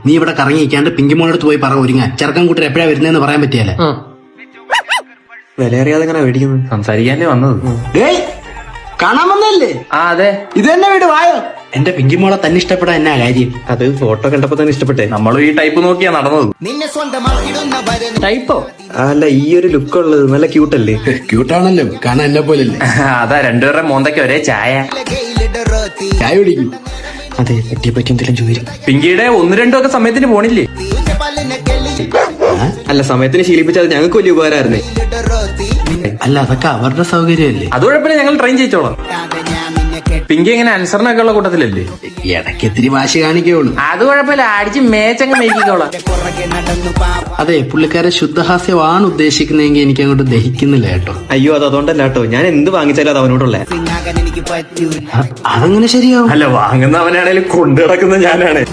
നീ ഇവിടെ കറങ്ങിക്കാണ്ട് പിങ്കിമോളടുത്ത് പോയി പറ ഒരുങ്ങാൻ. ചെറുക്കൻ കൂട്ടർ എപ്പോഴാ വരുന്നതെന്ന് പറയാൻ പറ്റിയല്ല. വില അറിയാതെ എങ്ങനെ മേടിക്കുന്നത്? സംസാരിക്കാനേ വന്നത്. കാണാൻ വന്നല്ലേ? അതെ. ഇത് തന്നെ വീട് വായോ. എന്റെ പിങ്കിമോളെ തന്നെ ഇഷ്ടപ്പെടാൻ എന്നാ കാര്യം? അത് ഫോട്ടോ കണ്ടപ്പോ തന്നെ ഇഷ്ടപ്പെട്ടെ. നമ്മളും ഈ ടൈപ്പ് നോക്കിയാ നടന്നത്. ടൈപ്പോ? അല്ല, ഈ ഒരു ലുക്ക് ഉള്ളത് നല്ല ക്യൂട്ടല്ലേ? ക്യൂട്ടാണല്ലോ, കാണാൻ എന്നെ പോലല്ലേ. അതാ രണ്ടുപേരുടെ മോന്തയ്ക്ക് ഒരേ ചായ. ചായ കുടിക്കും. അതെ, പറ്റിയെ പറ്റി എന്തെങ്കിലും ചോദിക്കും. പിങ്കിയുടെ 1-2 ഒക്കെ സമയത്തിന് പോണില്ലേ? അല്ല, സമയത്തിന് ശീലിപ്പിച്ചാൽ ഞങ്ങൾക്ക് വലിയ ഉപകാരമായിരുന്നേ. അല്ല, അതൊക്കെ അവരുടെ സൗകര്യമല്ലേ. അത് കുഴപ്പമില്ല, ഞങ്ങൾ ട്രെയിൻ ചെയ്യിച്ചോളാം. പിങ്കി എങ്ങനെ അനുസരണൊക്കെ ഉള്ള കൂട്ടത്തിലല്ലേ? ഇടയ്ക്ക് ഇത്തിരി വാശി കാണിക്കുള്ളൂ. അത് കുഴപ്പമില്ല, അടിച്ച് മേച്ചങ്ങ് മേടിക്കോളാം. അതെ, പുള്ളിക്കാരെ ശുദ്ധഹാസ്യമാണ് ഉദ്ദേശിക്കുന്നതെങ്കിൽ എനിക്ക് അങ്ങോട്ട് ദഹിക്കുന്നില്ല കേട്ടോ. അയ്യോ, അത് അതുകൊണ്ടല്ല കേട്ടോ. ഞാൻ എന്ത് വാങ്ങിച്ചാലും അത് അവനോടുള്ള. അതങ്ങനെ ശരിയാവും? അല്ല, വാങ്ങുന്നവനാണേലും കൊണ്ടു നടക്കുന്ന ഞാനാണ്.